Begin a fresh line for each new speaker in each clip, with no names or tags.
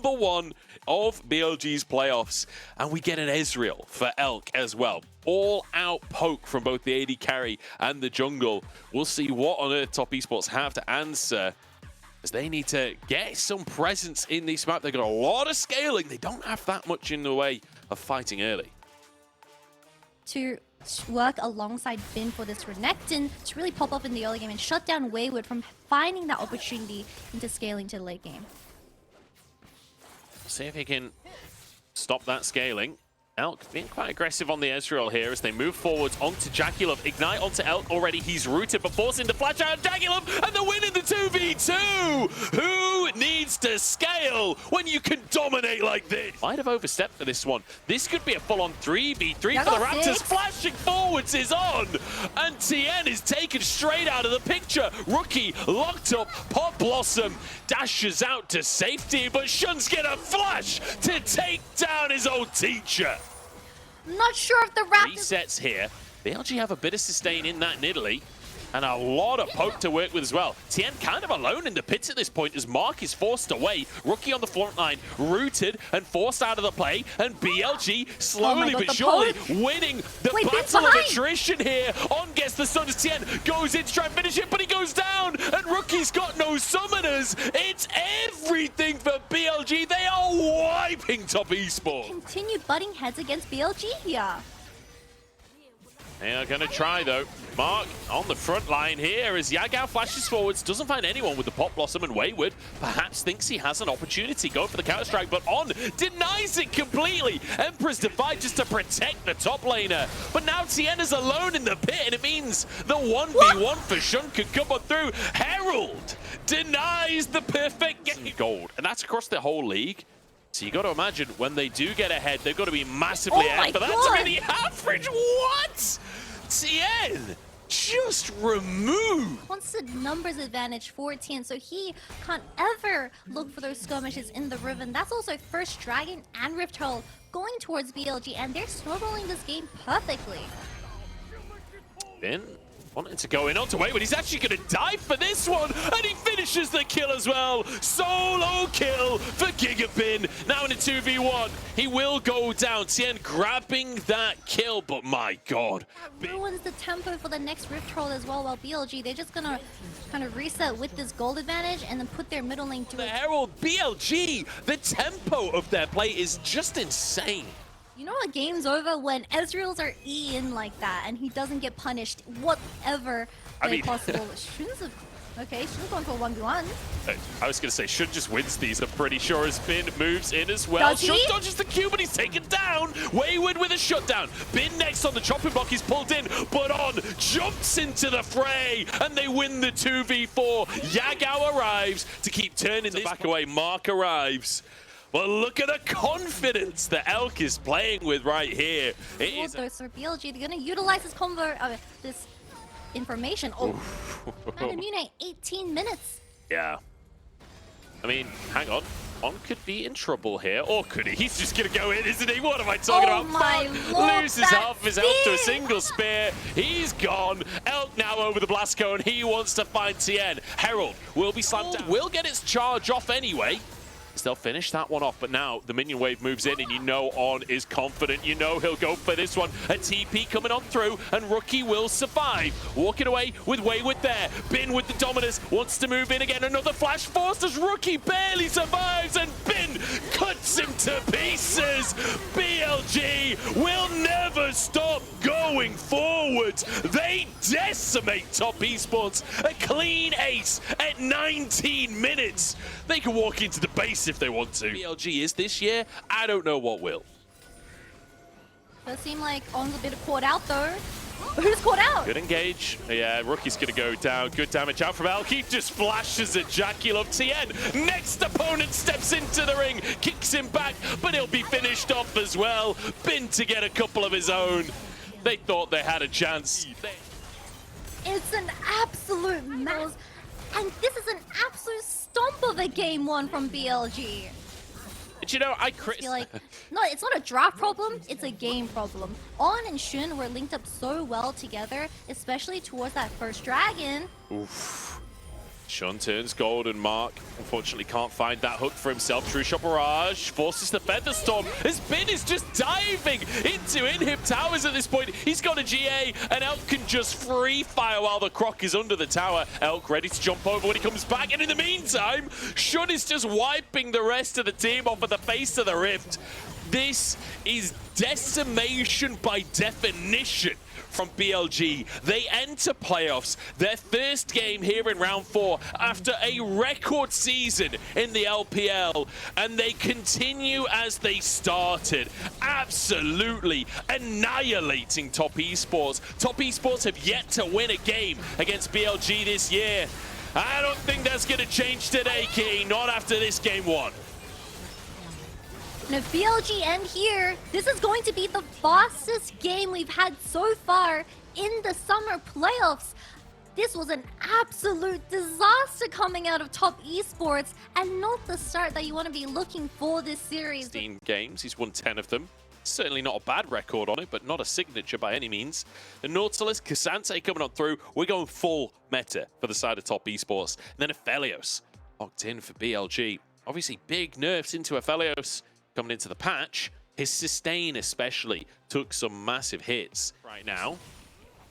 #1 of BLG's playoffs. And we get an Ezreal for Elk as well. All-out poke from both the AD carry and the jungle. We'll see what on earth Top Esports have to answer, as they need to get some presence in this map. They've got a lot of scaling. They don't have that much in the way of fighting early.
To work alongside Bin for this Renekton to really pop up in the early game and shut down Wayward from finding that opportunity into scaling to the late game.
See if he can stop that scaling. Elk being quite aggressive on the Ezreal here as they move forwards onto Jackulov. Ignite onto Elk already. He's rooted, but forcing the flash out of Jackulov, and the win in the 2v2! Who needs to scale when you can dominate like this? Might have overstepped for this one. This could be a full-on 3v3 for the Raptors. Flashing forwards is on, and TN is taken straight out of the picture. Rookie locked up. Pop Blossom dashes out to safety, but Shun's get a flash to take down his old teacher.
Not sure if the Raptors...
Resets here. BLG have a bit of sustain in that Nidalee, and a lot of poke to work with as well. Tien kind of alone in the pits at this point as Mark is forced away. Rookie on the front line, rooted and forced out of the play, and BLG slowly but surely winning the battle of attrition here. On gets the Sun as Tien goes in to try and finish it, but he goes down, and Rookie's got no summoners. It's everything for BLG. They are wiping Top Esports.
Continued butting heads against BLG here.
They are going to try, though. Mark on the front line here as Yagao flashes forwards, doesn't find anyone with the Pop Blossom, and Wayward perhaps thinks he has an opportunity. Go for the counter-strike, but On denies it completely. Emperor's Divide just to protect the top laner. But now Tiena's alone in the pit, and it means the 1v1 for Shun could come on through. Herald denies the perfect gold, and that's across the whole league. So you got to imagine when they do get ahead, they've got to be massively ahead for that to be the average. What? Tien just removed.
Constant numbers advantage for Tien, so he can't ever look for those skirmishes in the Riven. That's also first Dragon and Rift Herald going towards BLG, and they're snowballing this game perfectly.
Bin wanting to go in onto Wayward. He's actually going to dive for this one, and he finishes the kill as well. Solo kill for Gigabin. Now in a 2v1, he will go down. Tien grabbing that kill, but my God.
That ruins the tempo for the next Rift Herald as well, while BLG, they're just going to kind of reset with this gold advantage and then put their middle lane to
the
it.
Herald, BLG, the tempo of their play is just insane.
You know what game's over when Ezreals are E-in like that and he doesn't get punished whatever possible. Shun's Shun's going for a 1v1.
I was going to say, Shun just wins these, I'm pretty sure, as Bin moves in as well. Shun dodges the Q, but he's taken down. Wayward with a shutdown. Bin next on the chopping block, he's pulled in, but On jumps into the fray, and they win the 2v4. Yagao arrives to keep turning this back away. Mark arrives. Well, look at the confidence that Elk is playing with right here. It is
for BLG, they're going to utilize this this information. Oh, Manamune, 18 minutes.
Yeah. I mean, hang on. On could be in trouble here, or could he? He's just going to go in, isn't he? What am I talking about?
My Lord,
loses half of his health to a single spear. He's gone. Elk now over the blast cone. He wants to find Tien. Herald will be slammed down. Will get its charge off anyway. They'll finish that one off, but now the minion wave moves in, and you know On is confident. You know he'll go for this one. A TP coming on through, and Rookie will survive. Walking away with Wayward there. Bin with the Dominus, wants to move in again. Another flash forced as Rookie barely survives, and Bin cuts him to pieces. BLG will never stop going forward. They decimate Top Esports. A clean ace at 19 minutes. They can walk into the base if they want to. BLG is this year. I don't know what will.
Does seem like On's a bit caught out though. Who's caught out?
Good engage. Yeah, Rookie's gonna go down. Good damage out from Elk. He just flashes at Jackulov. Tien, next opponent steps into the ring, kicks him back, but he'll be finished off as well. Bin to get a couple of his own. They thought they had a chance.
It's an absolute mess. And this is an absolute stomp of a game one from BLG.
But you know, I
feel like, no, it's not a draft problem, it's a game problem. On and Shun were linked up so well together, especially towards that first dragon.
Oof. Shun turns gold and Mark unfortunately can't find that hook for himself. True Shot Barrage forces the Feather Storm as Bin is just diving into Inhib Towers at this point. He's got a GA and Elk can just free fire while the Croc is under the tower. Elk ready to jump over when he comes back, and in the meantime, Shun is just wiping the rest of the team off at the face of the rift. This is decimation by definition from BLG. They enter playoffs, their first game here in round 4 after a record season in the LPL, and they continue as they started, absolutely annihilating Top Esports. Top Esports have yet to win a game against BLG this year. I don't think that's going to change today, Key, not after this game 1.
And if BLG end here, this is going to be the fastest game we've had so far in the summer playoffs. This was an absolute disaster coming out of Top Esports, and not the start that you want to be looking for this series.
16 games, he's won 10 of them. Certainly not a bad record on it, but not a signature by any means. The Nautilus, Cassante coming on through. We're going full meta for the side of Top Esports. And then Aphelios locked in for BLG. Obviously, big nerfs into Aphelios coming into the patch. His sustain especially took some massive hits right now.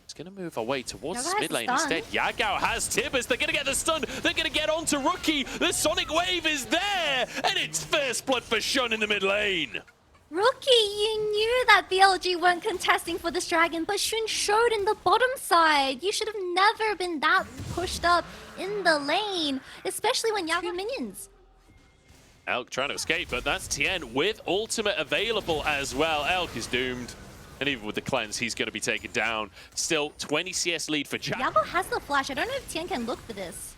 He's going to move away towards his mid lane instead. Yagao has Tibbers. They're going to get the stun. They're going to get onto Rookie. The Sonic Wave is there. And it's first blood for Shun in the mid lane.
Rookie, you knew that BLG weren't contesting for this dragon, but Shun showed in the bottom side. You should have never been that pushed up in the lane, especially when you have your minions.
Elk trying to escape, but that's Tien with ultimate available as well. Elk is doomed. And even with the cleanse, he's going to be taken down. Still 20 CS lead for Jack.
Yago has the flash. I don't know if Tien can look for this.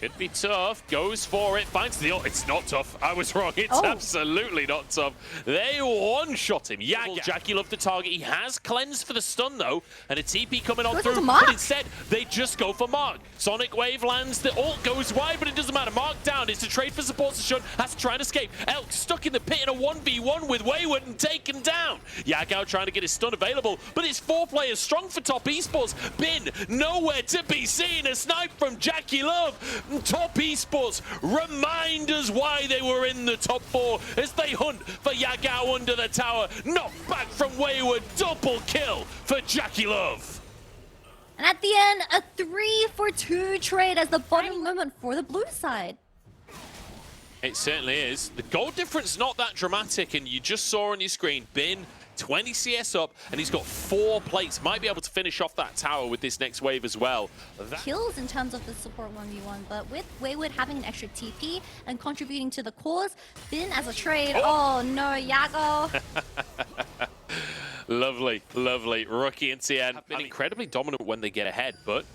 Could be tough. Goes for it. Finds the ult. It's not tough. I was wrong. It's absolutely not tough. They one-shot him. Jackie loved the target. He has cleansed for the stun, though. And a TP coming on through. But instead, they just go for Mark. Sonic Wave lands. The ult goes wide, but it doesn't matter. Mark down. It's a trade for support. Shun has to try and escape. Elk stuck in the pit in a 1v1 with Wayward and taken down. Yagao trying to get his stun available, but it's 4 players strong for Top Esports. Bin nowhere to be seen. A snipe from Jackie Love. Top Esports remind us why they were in the top 4 as they hunt for Yagao under the tower. Knocked back from Wayward. Double kill for Jackie Love.
And at the end, a 3-for-2 trade as the bottom moment for the blue side.
It certainly is. The goal difference not that dramatic, and you just saw on your screen, Bin 20 CS up, and he's got 4 plates. Might be able to finish off that tower with this next wave as well.
Kills in terms of the support 1v1, but with Wayward having an extra TP and contributing to the cause, Bin as a trade. Oh no, Yago.
Lovely, lovely. Rookie and Tien have been incredibly dominant when they get ahead, but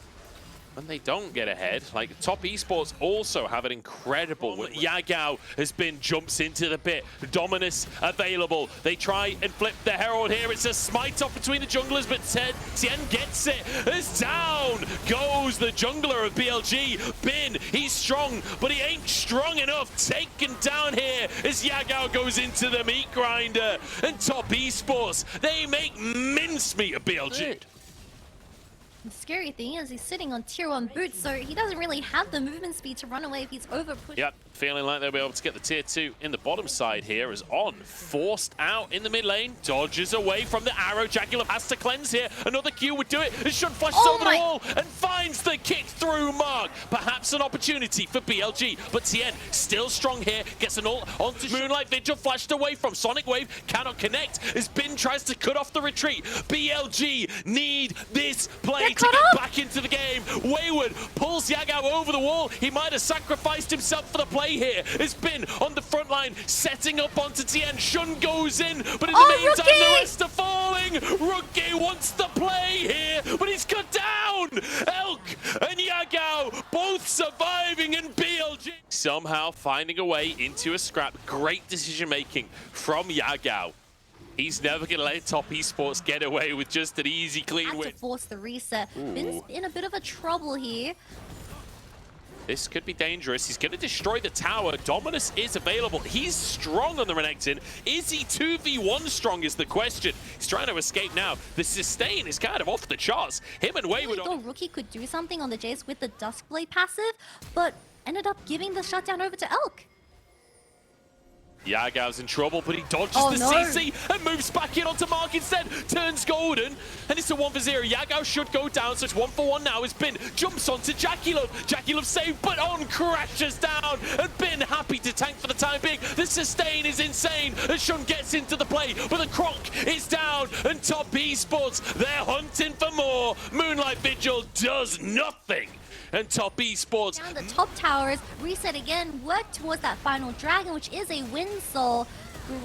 when they don't get ahead, like Top Esports also have an incredible Yagao has been jumps into the pit. Dominus available. They try and flip the Herald here. It's a smite off between the junglers, but Tien gets it. As down goes the jungler of BLG. Bin, he's strong, but he ain't strong enough. Taken down here as Yagao goes into the meat grinder. And Top Esports, they make mincemeat of BLG.
The scary thing is he's sitting on tier 1 boots, so he doesn't really have the movement speed to run away if he's over pushed.
Yep, feeling like they'll be able to get the tier 2 in the bottom side here as On forced out in the mid lane, dodges away from the arrow. Jackie Love has to cleanse here. Another Q would do it. And Shun flashes over the wall and finds the kick through Mark. Perhaps an opportunity for BLG, but Tien still strong here. Gets an ult onto Moonlight Vigil, flashed away from Sonic Wave. Cannot connect as Bin tries to cut off the retreat. BLG need this play to get back into the game. Wayward pulls Yagao over the wall. He might have sacrificed himself for the play here. It's Bin on the front line, setting up onto Tien. Shun goes in, but in the meantime, the rest are falling. Rookie wants the play here, but he's cut down. Elk and Yagao both surviving, and BLG somehow finding a way into a scrap. Great decision making from Yagao. He's never going to let Top Esports get away with just an easy, clean win.
To force the reset. Bin's in a bit of a trouble here.
This could be dangerous. He's going to destroy the tower. Dominus is available. He's strong on the Renekton. Is he 2v1 strong is the question. He's trying to escape now. The sustain is kind of off the charts. Him and Wayward...
I thought Rookie could do something on the Jace with the Duskblade passive, but ended up giving the shutdown over to Elk.
Yagao's in trouble, but he dodges the
no.
CC and moves back in onto Mark instead. Turns golden, and it's a 1-for-0. Yagao should go down, so it's 1-for-1 now. As Bin jumps onto JackieLove. JackieLove saved, but On crashes down, and Bin happy to tank for the time being. The sustain is insane as Shun gets into the play, but the Croc is down, and Top Esports, they're hunting for more. Moonlight Vigil does nothing. And Top Esports...
Down the top towers, reset again, work towards that final dragon, which is a win soul.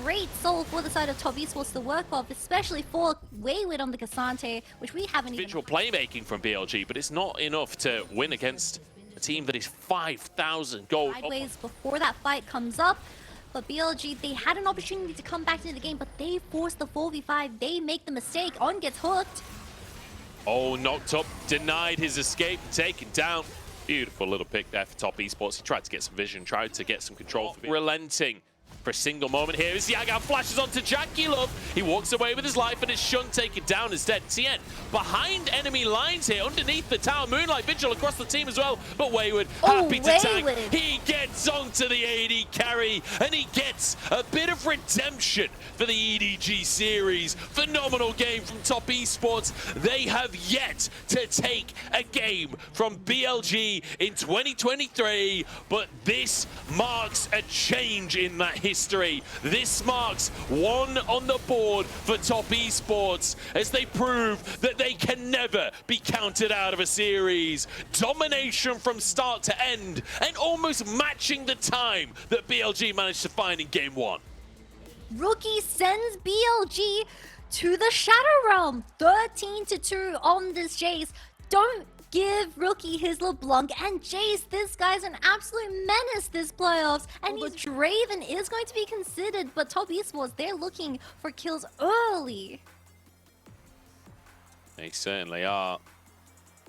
Great soul for the side of Top Esports to work off, especially for Wayward on the Cassante, which we haven't even...
Individual playmaking from BLG, but it's not enough to win against a team that is 5,000 gold.
Sideways before that fight comes up. But BLG, they had an opportunity to come back into the game, but they forced the 4v5. They make the mistake. On gets hooked.
Oh, knocked up, denied his escape, taken down. Beautiful little pick there for Top Esports. He tried to get some vision, tried to get some control. Relenting for a single moment here as Yagao flashes onto JackieLove. He walks away with his life and is Shun taken down instead. Tien behind enemy lines here, underneath the tower. Moonlight Vigil across the team as well, but Wayward happy to tank. He gets onto the AD carry, and he gets a bit of redemption for the EDG series. Phenomenal game from Top Esports. They have yet to take a game from BLG in 2023, but this marks a change in that history. This marks one on the board for Top Esports as they prove that they can never be counted out of a series. Domination from start to end and almost matching the time that BLG managed to find in game one.
Rookie sends BLG to the Shadow Realm. 13-2 on this Jace. Don't give Rookie his LeBlanc, and Jace, this guy's an absolute menace this playoffs, and the Draven is going to be considered, but Top Esports, they're looking for kills early.
They certainly are.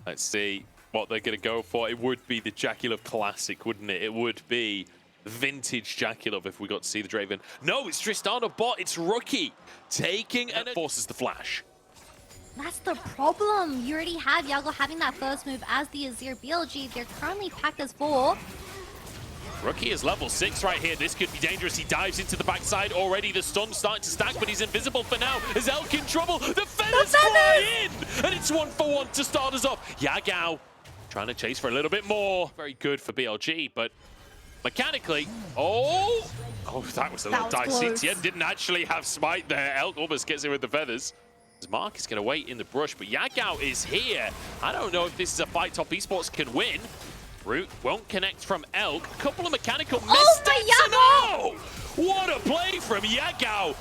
Let's see what they're going to go for. It would be the JackieLove Classic, wouldn't it? It would be vintage JackieLove if we got to see the Draven. No, it's Tristana bot, it's Rookie taking and forces the flash.
That's the problem. You already have Yago having that first move as the Azir. BLG, they're currently packed as 4.
Rookie is level 6 right here. This could be dangerous. He dives into the backside already. The stun's starting to stack, but he's invisible for now. Is Elk in trouble? The feathers fly in! And it's 1-for-1 to start us off. Yagao trying to chase for a little bit more. Very good for BLG, but mechanically... Oh, that was a little dicey. Tien didn't actually have smite there. Elk almost gets in with the feathers. Mark is going to wait in the brush, but Yagao is here. I don't know if this is a fight Top Esports can win. Root won't connect from Elk. A couple of mechanical missteps. Oh, what a play from Yagao,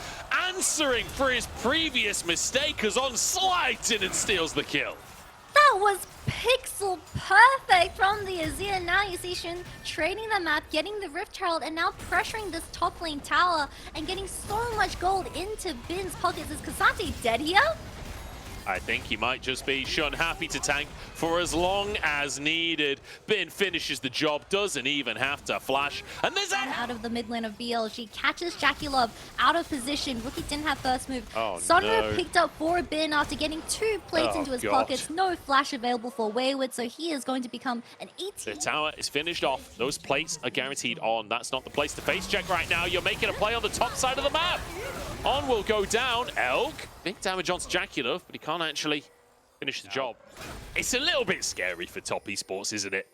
answering for his previous mistake as On slides in and steals the kill.
That was pixel perfect from the Azir. Now you see Shun trading the map, getting the Rift Herald, and now pressuring this top lane tower and getting so much gold into Bin's pockets. Is Cassante dead here?
I think he might just be. Shun happy to tank for as long as needed. Bin finishes the job, doesn't even have to flash. And there's
out of the mid lane of BLG, catches JackieLove out of position. Rookie didn't have first move.
Oh,
Sonra picked up for Bin after getting 2 plates into his pockets. No flash available for Wayward, so he is going to become an 18.
The tower is finished off. Those plates are guaranteed On. That's not the place to face check right now. You're making a play on the top side of the map. On will go down. Elk. Big damage onto JackieLove, but he can't actually finish the job. It's a little bit scary for Top Esports, isn't it?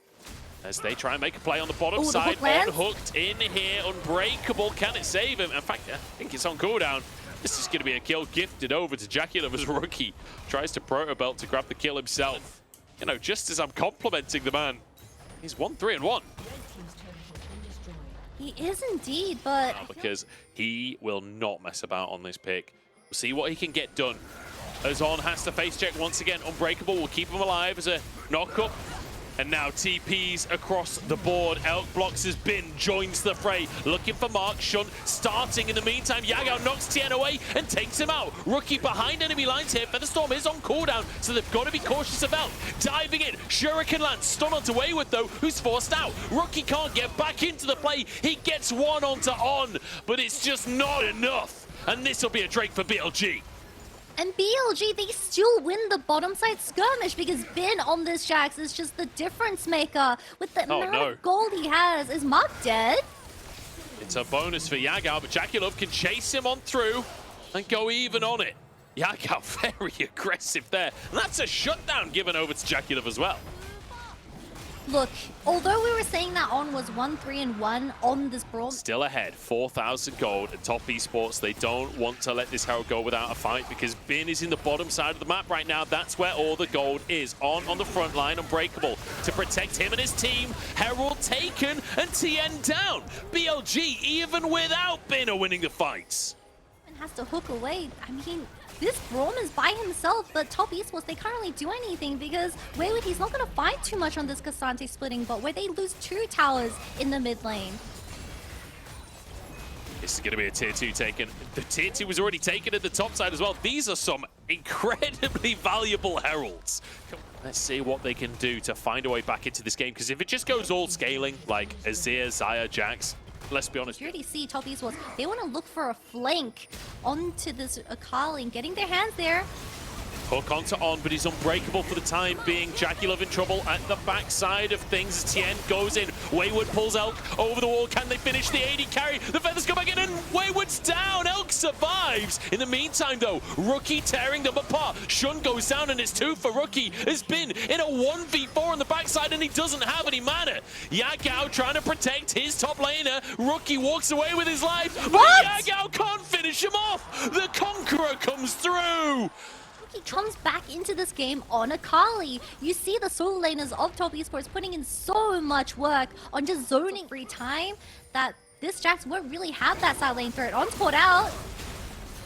As they try and make a play on the bottom side. Unhooked in here. Unbreakable. Can it save him? In fact, I think it's on cooldown. This is going to be a kill gifted over to JackieLove as Rookie tries to proto belt to grab the kill himself. You know, just as I'm complimenting the man, he's 1-3-1.
He is indeed, but...
because he will not mess about on this pick. We'll see what he can get done. As On has to face check once again. Unbreakable will keep him alive as a knock-up. And now TPs across the board. Elk blocks as Bin joins the fray. Looking for Mark. Shun starting in the meantime. Yagao knocks Tien away and takes him out. Rookie behind enemy lines here. Featherstorm is on cooldown, so they've got to be cautious of Elk. Diving in. Shuriken lands. Stun onto Wayward though, who's forced out. Rookie can't get back into the play. He gets one onto On, but it's just not enough. And this will be a Drake for BLG.
And BLG, they still win the bottom side skirmish because Bin on this Jax is just the difference maker. With the amount of gold he has, is Mark dead?
It's a bonus for Yagao, but Jakilov can chase him on through and go even on it. Yagao very aggressive there. And that's a shutdown given over to Jakilov as well.
Look, although we were saying that On was 1-3-1 on this brawl,
still ahead, 4,000 gold at top esports. They don't want to let this Herald go without a fight because Bin is in the bottom side of the map right now. That's where all the gold is. On the front line, unbreakable to protect him and his team. Herald taken and Tien down. BLG, even without Bin, are winning the fights.
And has to hook away. I mean, this Braum is by himself, but top esports, they can't really do anything because Wayward, he's not going to fight too much on this Cassante splitting bot where they lose 2 towers in the mid lane.
This is going to be a tier 2 taken. The tier 2 was already taken at the top side as well. These are some incredibly valuable heralds. Let's see what they can do to find a way back into this game, because if it just goes all scaling, like Azir, Xayah, Jax, let's be honest.
You already see top esports, they want to look for a flank onto this Akali and getting their hands there.
Hook onto On, but he's unbreakable for the time being. Jakilov in trouble at the backside of things. Tien goes in. Wayward pulls Elk over the wall. Can they finish the AD carry? The feathers go back in and Wayward's down. Elk survives. In the meantime, though, Rookie tearing them apart. Shun goes down and it's 2 for Rookie. Has been in a 1v4 on the backside and he doesn't have any mana. Yagao trying to protect his top laner. Rookie walks away with his life. But Yagao can't finish him off. The Conqueror comes through.
He comes back into this game on Akali. You see the solo laners of top esports putting in so much work on just zoning every time that this Jax won't really have that side lane threat. On's caught out.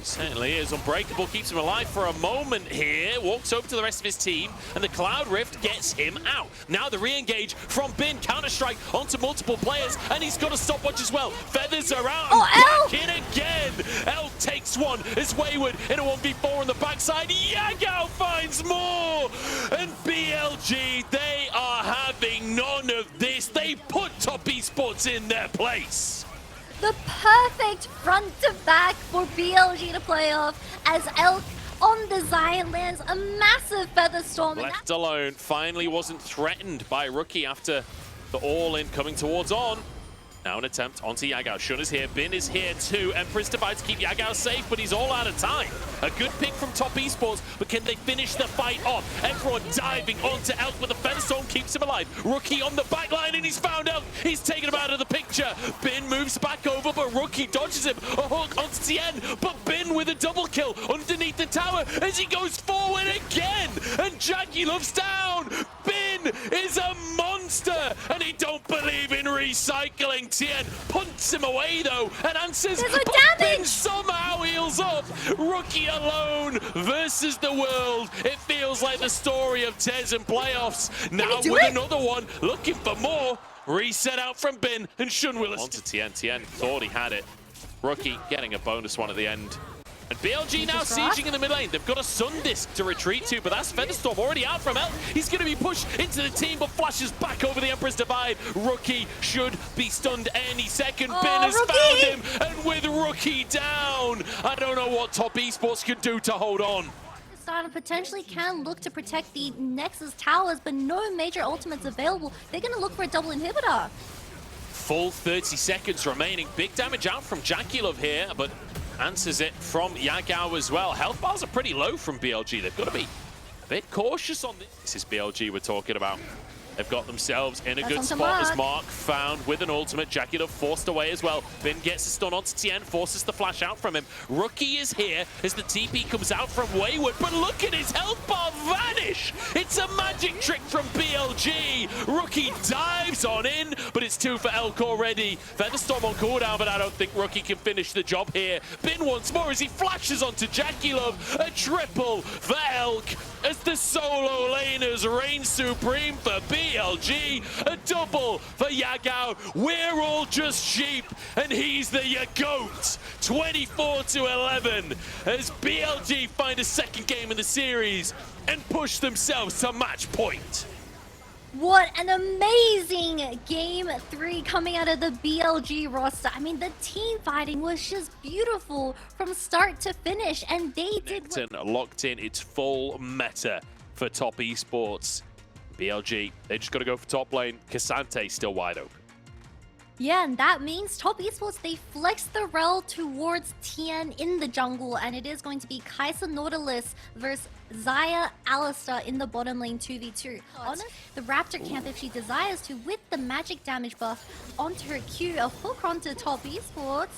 Certainly is. Unbreakable keeps him alive for a moment here. Walks over to the rest of his team, and the Cloud Rift gets him out. Now the re-engage from Bin. Counter-strike onto multiple players, and he's got a stopwatch as well. Feathers are out and back in again. Elk takes one as Wayward in a 1v4 on the backside. Yagao finds more, and BLG, they are having none of this. They put top esports in their place.
The perfect front to back for BLG to play off as Elk on the Zion lands a massive feather storm.
Left alone, finally wasn't threatened by Rookie after the all-in coming towards On. Now an attempt onto Yagao. Shun is here, Bin is here too. Empress Divide to keep Yagao safe, but he's all out of time. A good pick from top esports, but can they finish the fight off? Everyone diving onto Elk, but the Featherstorm keeps him alive. Rookie on the back line, and he's found Elk. He's taken him out of the picture. Bin moves back over, but Rookie dodges him. A hook onto Tien, but Bin with a double kill underneath the tower as he goes forward again. And Jakilov's down. Bin is a monster, and he don't believe in recycling. Tien punts him away though and answers, but Bin somehow heals up. Rookie alone versus the world. It feels like the story of TES and playoffs. Now with another one, looking for more. Reset out from Bin and Shun will onto Tien. Tien thought he had it. Rookie getting a bonus one at the end. And BLG now sieging in the mid lane. They've got a Sun Disc to retreat to, but that's Featherstorm already out from Elk. He's going to be pushed into the team, but flashes back over the Emperor's Divide. Rookie should be stunned any second. Bin has found him, and with Rookie down, I don't know what top esports can do to hold on.
Starter potentially can look to protect the Nexus towers, but no major ultimates available. They're going to look for a double inhibitor.
Full 30 seconds remaining. Big damage out from Jakilov here, but answers it from Yagao as well. Health bars are pretty low from BLG. They've got to be a bit cautious on this. This is BLG we're talking about. They've got themselves in a good spot as Mark found with an ultimate. Jakilov forced away as well. Bin gets a stun onto Tien, forces the flash out from him. Rookie is here as the TP comes out from Wayward, but look at his health bar vanish! It's a magic trick from BLG. Rookie dives on in, but it's 2 for Elk already. Featherstorm on cooldown, but I don't think Rookie can finish the job here. Bin once more as he flashes onto Jakilov. A triple for Elk. as the solo laners reign supreme for BLG. A double for Yagao. We're all just sheep, and he's the GOAT. 24-11 as BLG find a second game in the series and push themselves to match point.
What an amazing Game 3 coming out of the BLG roster. I mean, the team fighting was just beautiful from start to finish, and they did...
Locked in its full meta for top esports. BLG, they just got to go for top lane. Cassante still wide open.
Yeah, and that means top esports, they flex the rel towards TN in the jungle, and it is going to be Kai'Sa Nautilus versus Xayah Alistar in the bottom lane 2v2. On the Raptor camp, if she desires to, with the magic damage buff onto her Q, a hook onto top esports.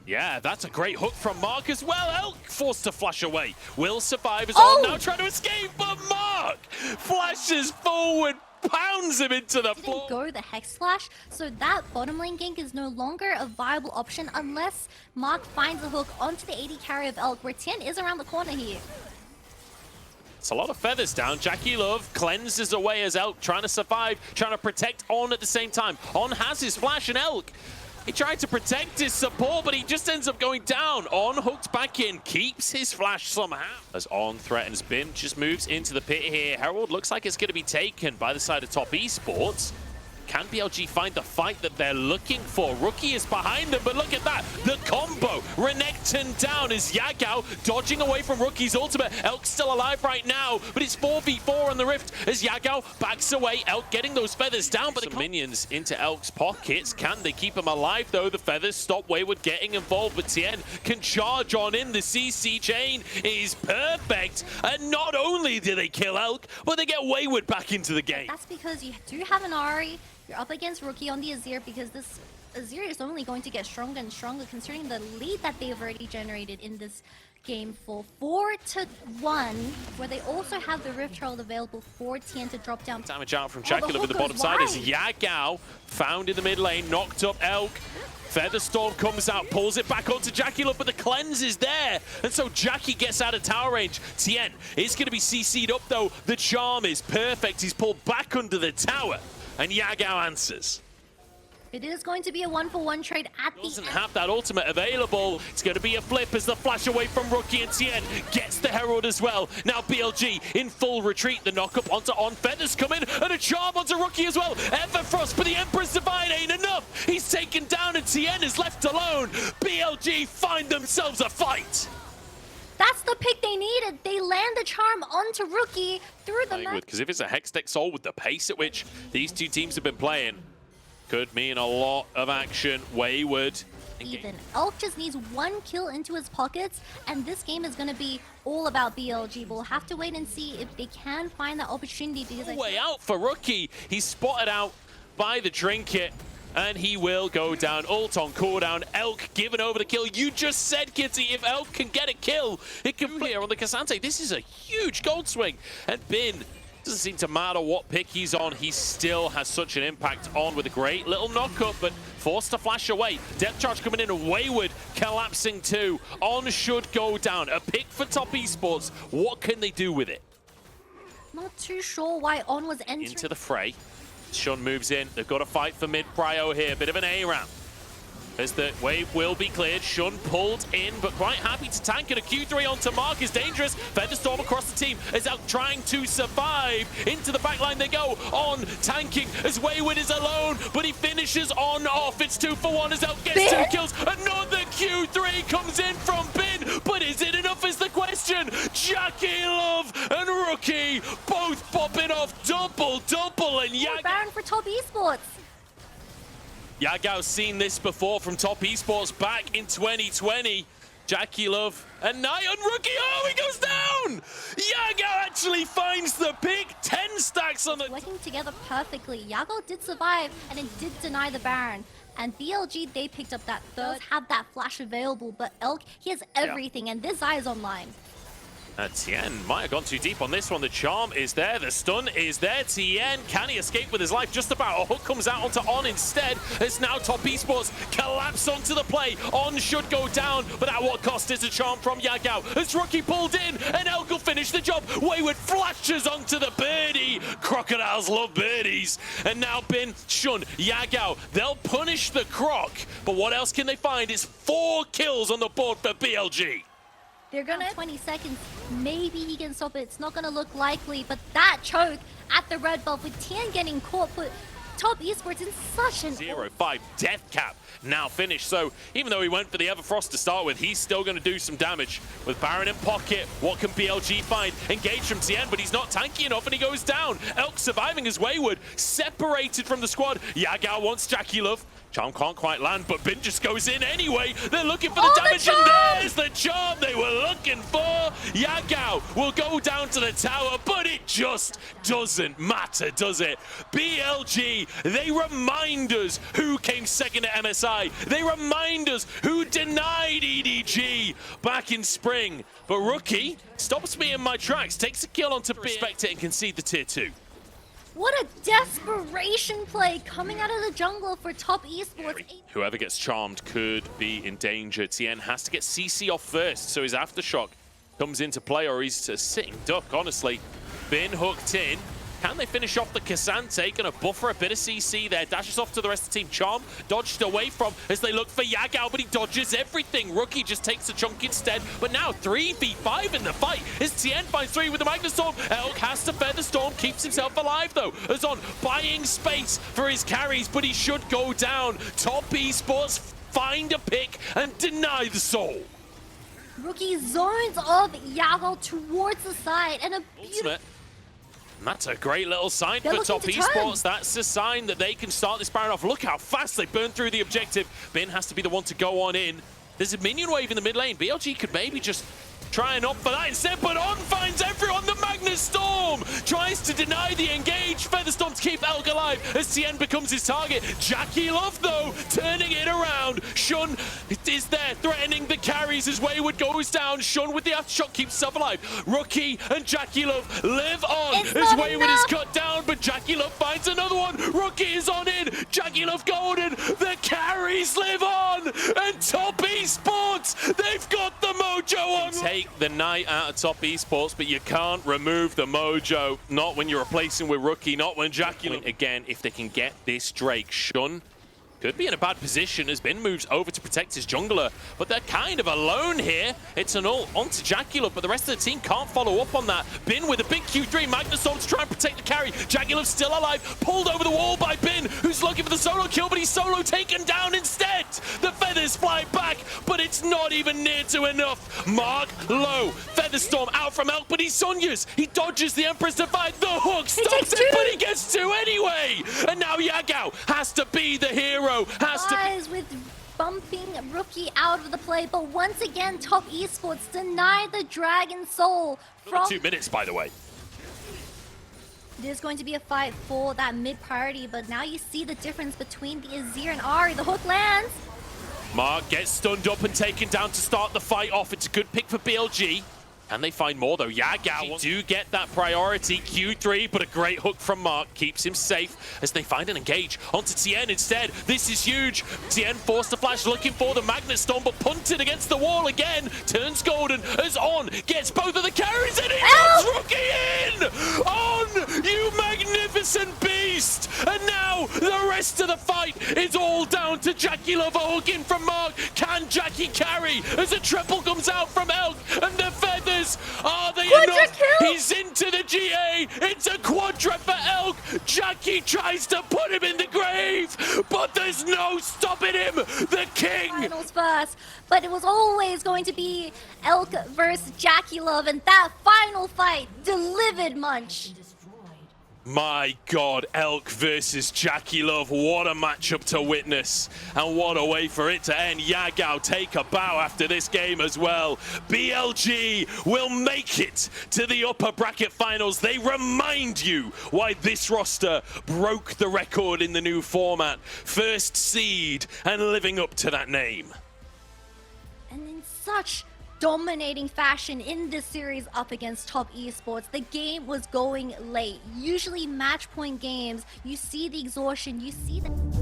Yeah, that's a great hook from Mark as well. Elk forced to flash away. Will survive as well. Now trying to escape, but Mark flashes forward, pounds him into the floor.
Didn't go the Hex Slash, so that bottom lane gank is no longer a viable option unless Mark finds a hook onto the AD carry of Elk, where Tien is around the corner here.
It's a lot of feathers down. Jackie Love cleanses away as Elk trying to survive, trying to protect On at the same time. On has his flash, and Elk, he tried to protect his support, but he just ends up going down. On hooked back in, keeps his flash somehow. As On threatens Bin, just moves into the pit here. Herald looks like it's going to be taken by the side of top esports. Can BLG find the fight that they're looking for? Rookie is behind them, but look at that. The combo. Renekton down as Yagao dodging away from Rookie's ultimate. Elk's still alive right now, but it's 4v4 on the Rift as Yagao backs away. Elk getting those feathers down, but some minions into Elk's pockets. Can they keep him alive, though? The feathers stop Wayward getting involved, but Tien can charge on in. The CC chain is perfect. And not only do they kill Elk, but they get Wayward back into the game.
That's because you do have an Ahri. You're up against Rookie on the Azir, because this Azir is only going to get stronger and stronger considering the lead that they've already generated in this game for 4-1, where they also have the Rift Herald available for Tien to drop down.
Damage out from Jackie over the bottom side as Yagao found in the mid lane, knocked up Elk. Featherstorm comes out, pulls it back onto Jackie Love, but the cleanse is there. And so Jackie gets out of tower range. Tien is going to be CC'd up, though. The charm is perfect. He's pulled back under the tower. And Yagao answers.
It is going to be a 1-for-1 trade at the end.
Doesn't have that ultimate available. It's going to be a flip as the flash away from Rookie, and Tien gets the Herald as well. Now BLG in full retreat. The knock-up onto On. Feathers come in, and a charm onto Rookie as well. Everfrost, but the Emperor's Divine ain't enough. He's taken down, and Tien is left alone. BLG find themselves a fight.
That's the pick they needed. They land the charm onto Rookie through the map.
Because if it's a Hextech Soul with the pace at which these two teams have been playing, could mean a lot of action. Wayward.
Even Elk just needs one kill into his pockets, and this game is going to be all about BLG. We'll have to wait and see if they can find that opportunity, because
way out for Rookie. He's spotted out by the Trinket, and he will go down. Ult on cooldown. Elk given over the kill. You just said, Kitty, if Elk can get a kill, it can clear on the Cassante. This is a huge gold swing. And Bin, doesn't seem to matter what pick he's on, he still has such an impact on with a great little knock-up, but forced to flash away. Depth charge coming in, and Wayward collapsing too. On should go down. A pick for top esports. What can they do with it?
Not too sure why On was entering
into the fray. Shun moves in. They've got to fight for mid-prio here. Bit of an A-ramp. As the wave will be cleared. Shun pulled in, but quite happy to tank it. A Q3 onto Mark is dangerous. Featherstorm across the team is out trying to survive. Into the backline they go. On tanking as Wayward is alone, but he finishes On off. It's 2-for-1 as Elk gets 2 kills. Another Q3 comes in from Bin, but is it enough is the question. Jackie Love and Rookie both popping off double, and Yagao.
Baron for top esports.
Yagao's seen this before from top esports back in 2020. Jackie Love and Knight on Rookie. Oh, he goes down! Yagao actually finds the pick. 10 stacks on the...
Working together perfectly. Yagao did survive, and it did deny the Baron. And BLG, they picked up that third, have that flash available, but Elk, he has everything, and this eye is online.
Tien might have gone too deep on this one. The charm is there, the stun is there. Tien, can he escape with his life? Just about. A hook comes out onto On instead. It's now Top Esports collapse onto the play. On should go down, but at what cost is a charm from Yagao? As Rookie pulled in, and Elk will finish the job. Wayward flashes onto the birdie. Crocodiles love birdies. And now Bin, Shun, Yagao, they'll punish the Croc. But what else can they find? It's 4 kills on the board for BLG.
They're gonna 20 seconds. Maybe he can stop it. It's not gonna look likely, but that choke at the red buff with Tien getting caught put Top Esports in such an
0-5 death cap now finished. So even though he went for the Everfrost to start with, he's still going to do some damage. With Baron in pocket, what can BLG find? Engage from Tien, but he's not tanky enough and he goes down. Elk surviving as Wayward, separated from the squad. Yagao wants Jackie Love. Charm can't quite land, but Bin just goes in anyway. They're looking for the damage, and there's the charm they were looking for. Yagao will go down to the tower, but it just doesn't matter, does it? BLG, they remind us who came second at MSI. They remind us who denied EDG back in spring. But Rookie stops me in my tracks, takes a kill onto Respect it and concede the tier 2.
What a desperation play coming out of the jungle for Top Esports.
Whoever gets charmed could be in danger. Tien has to get CC off first, so his Aftershock comes into play, or he's a sitting duck, honestly. Bin hooked in. Can they finish off the Cassante? Gonna buffer a bit of CC there. Dashes off to the rest of the team. Charm dodged away from as they look for Yagao, but he dodges everything. Rookie just takes a chunk instead. But now 3v5 in the fight as Tien finds 3 with the Magnus Storm. Elk has to feather Storm, keeps himself alive though. As On buying space for his carries, but he should go down. Top Esports find a pick and deny the soul.
Rookie zones of Yagao towards the side and a beautiful...
And that's a great little sign for Top Esports. That's a sign that they can start this Baron off. Look how fast they burn through the objective. Bin has to be the one to go on in. There's a minion wave in the mid lane. BLG could maybe just try and opt for that instead, but On finds everyone. The Magnus Storm tries to deny the engage. Featherstorm to keep Elk alive as Tien becomes his target. Jackie Love, though, turning it around. Shun is there, threatening the carries as Wayward goes down. Shun with the aftershock keeps himself alive. Rookie and Jackie Love live on as Wayward is cut down, but Jackie Love finds another one. Rookie is on in. Jackie Love golden. The carries live on. And Top Esports, they've got the mojo on. Take the night out of Top Esports, but you can't remove the mojo. Not when you're replacing with Rookie, not when Jackie... Again, if they can get this Drake, Shun could be in a bad position as Bin moves over to protect his jungler, but they're kind of alone here. It's an ult onto Jackie, but the rest of the team can't follow up on that. Bin with a big Q3, Magnus Storm to try and protect the carry. Jackie still alive, pulled over the wall by Bin, who's looking for the solo kill, but he's solo taken down instead. The feathers fly back, but it's not even near to enough. Mark low, Featherstorm out from Elk, but he's Sonya's. He dodges the Empress to fight the hook, stops it, but he gets 2 anyway. And now Yagao has to be the hero.
With bumping Rookie out of the play, but once again, Top Esports deny the Dragon Soul from...
2 minutes, by the way.
There's going to be a fight for that mid priority, but now you see the difference between the Azir and Ahri. The hook lands.
Mark gets stunned up and taken down to start the fight off. It's a good pick for BLG. And they find more though. Yagao do get that priority. Q3, but a great hook from Mark keeps him safe as they find an engage onto Tien instead. This is huge. Tien forced the flash, looking for the Magnus Storm, but punted against the wall again. Turns golden as On gets both of the carries and he knocks Rookie in! On, you magnificent beast! And now the rest of the fight is all down to Jackie Love. A hook in from Mark. Can Jackie carry as a triple comes out from Elk and the feathers? Are they enough? He's into the GA. It's a quadra for Elk. Jackie tries to put him in the grave, but there's no stopping him. The king.
Finals first, but it was always going to be Elk versus Jackie Love, and that final fight delivered Munch.
My God, Elk versus Jackie Love. What a matchup to witness. And what a way for it to end. Yagao take a bow after this game as well. BLG will make it to the upper bracket finals. They remind you why this roster broke the record in the new format. First seed and living up to that name.
And in such dominating fashion in this series up against top esports. The game was going late. Usually match point games, you see the exhaustion, you see the...